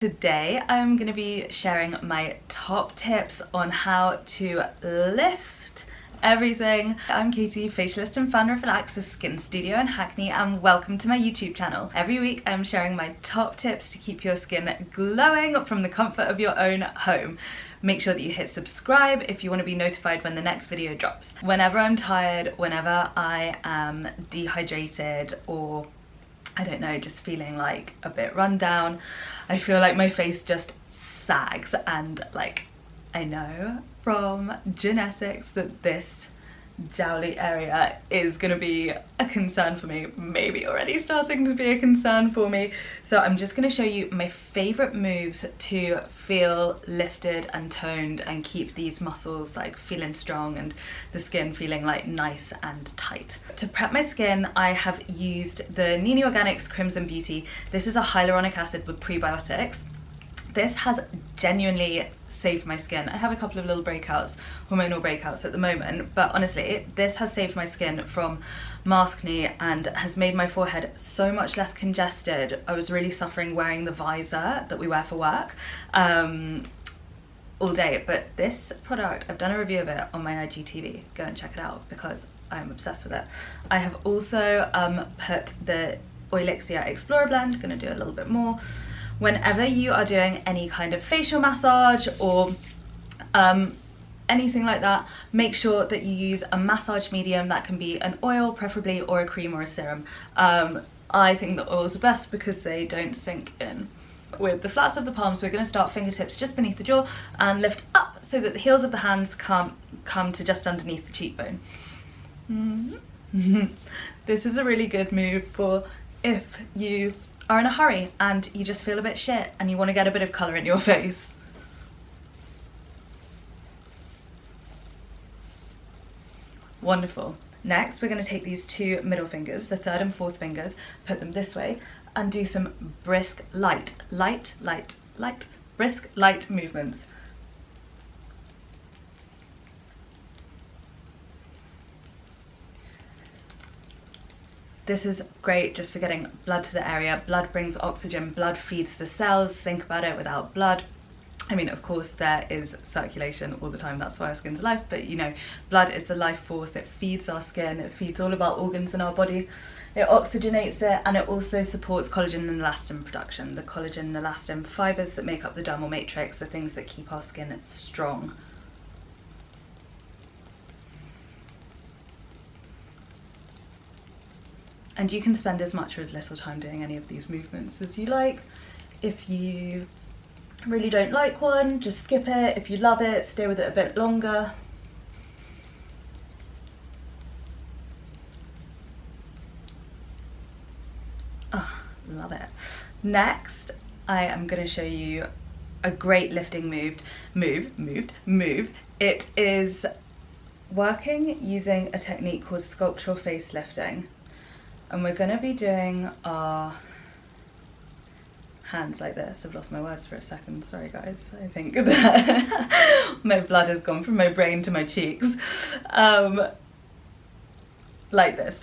Today I'm going to be sharing my top tips on how to lift everything. I'm Katie, facialist and founder of Relax's Skin Studio in Hackney, and welcome to my YouTube channel. Every week I'm sharing my top tips to keep your skin glowing from the comfort of your own home. Make sure that you hit subscribe if you want to be notified when the next video drops. Whenever I'm tired, whenever I am dehydrated, or I don't know, just feeling like a bit run down, I feel like my face just sags, and like I know from genetics that this jowly area is gonna be a concern for me, maybe already starting to be a concern for me. So I'm just gonna show you my favorite moves to feel lifted and toned and keep these muscles like feeling strong and the skin feeling like nice and tight. To prep my skin, I have used the Nini Organics Crimson Beauty. This is a hyaluronic acid with prebiotics. This has genuinely saved my skin. I have a couple of little breakouts, hormonal breakouts at the moment, but honestly this has saved my skin from maskne and has made my forehead so much less congested. I was really suffering wearing the visor that we wear for work all day, but this product, I've done a review of it on my IGTV, go and check it out because I'm obsessed with it. I have also put the Oilixia Explorer blend, gonna do a little bit more. Whenever you are doing any kind of facial massage or anything like that, make sure that you use a massage medium. That can be an oil preferably, or a cream or a serum. I think the oils are best because they don't sink in. With the flats of the palms, we're going to start fingertips just beneath the jaw and lift up so that the heels of the hands come to just underneath the cheekbone. This is a really good move for if you are in a hurry and you just feel a bit shit and you want to get a bit of colour in your face. Wonderful. Next, we're going to take these two middle fingers, the third and fourth fingers, put them this way and do some brisk, light, brisk, light movements. This is great just for getting blood to the area. Blood brings oxygen, blood feeds the cells. Think about it, without blood, I mean, of course there is circulation all the time, that's why our skin's alive, but you know, blood is the life force. It feeds our skin, it feeds all of our organs in our body, it oxygenates it, and it also supports collagen and elastin production. The collagen and elastin fibres that make up the dermal matrix are things that keep our skin strong. And you can spend as much or as little time doing any of these movements as you like. If you really don't like one, just skip it. If you love it, stay with it a bit longer. Oh, love it. Next, I am going to show you a great lifting move. It is working using a technique called sculptural face lifting. And we're going to be doing our hands like this. I've lost my words for a second, sorry guys. I think that my blood has gone from my brain to my cheeks. Like this.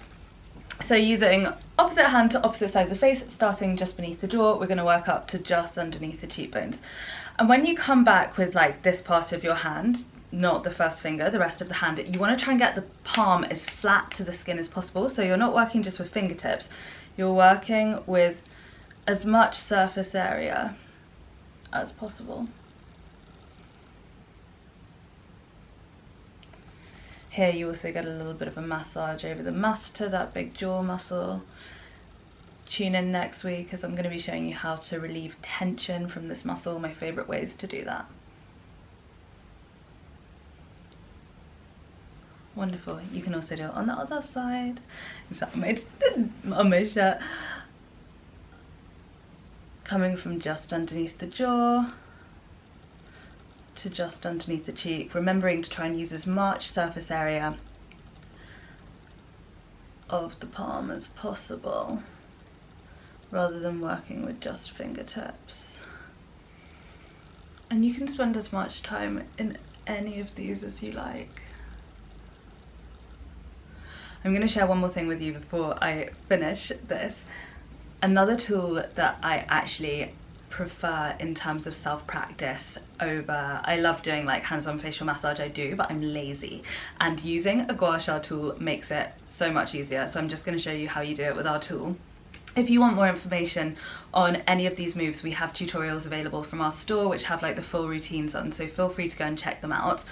So using opposite hand to opposite side of the face, starting just beneath the jaw, we're going to work up to just underneath the cheekbones. And when you come back with like this part of your hand, not the first finger, the rest of the hand, you want to try and get the palm as flat to the skin as possible. So you're not working just with fingertips, you're working with as much surface area as possible. Here you also get a little bit of a massage over the masseter, that big jaw muscle. Tune in next week as I'm going to be showing you how to relieve tension from this muscle, my favourite ways to do that. Wonderful. You can also do it on the other side. Is that on my shirt? Coming from just underneath the jaw to just underneath the cheek, remembering to try and use as much surface area of the palm as possible, rather than working with just fingertips. And you can spend as much time in any of these as you like. I'm going to share one more thing with you before I finish this. Another tool that I actually prefer in terms of self-practice over, I love doing like hands-on facial massage, I do, but I'm lazy, and using a gua sha tool makes it so much easier. So I'm just going to show you how you do it with our tool. If you want more information on any of these moves, we have tutorials available from our store which have like the full routines on, so feel free to go and check them out.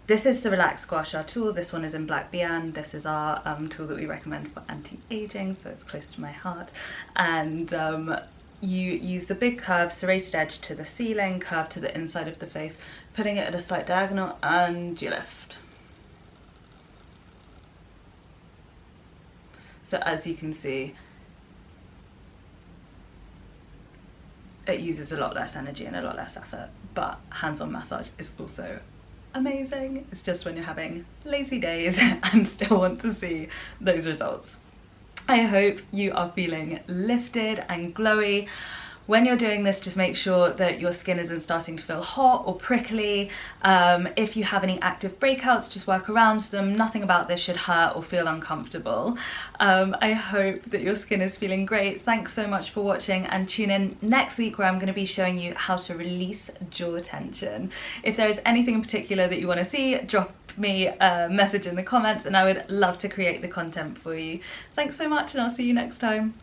This is the Relax Gua Sha tool. This one is in Black Bian. This is our tool that we recommend for anti-aging, so it's close to my heart. And you use the big curve, serrated edge to the ceiling, curve to the inside of the face, putting it at a slight diagonal, and you lift. So as you can see, it uses a lot less energy and a lot less effort, but hands-on massage is also amazing. It's just when you're having lazy days and still want to see those results. I hope you are feeling lifted and glowy. When you're doing this, just make sure that your skin isn't starting to feel hot or prickly. If you have any active breakouts, just work around them. Nothing about this should hurt or feel uncomfortable. I hope that your skin is feeling great. Thanks so much for watching, and tune in next week where I'm going to be showing you how to release jaw tension. If there is anything in particular that you want to see, drop me a message in the comments and I would love to create the content for you. Thanks so much, and I'll see you next time.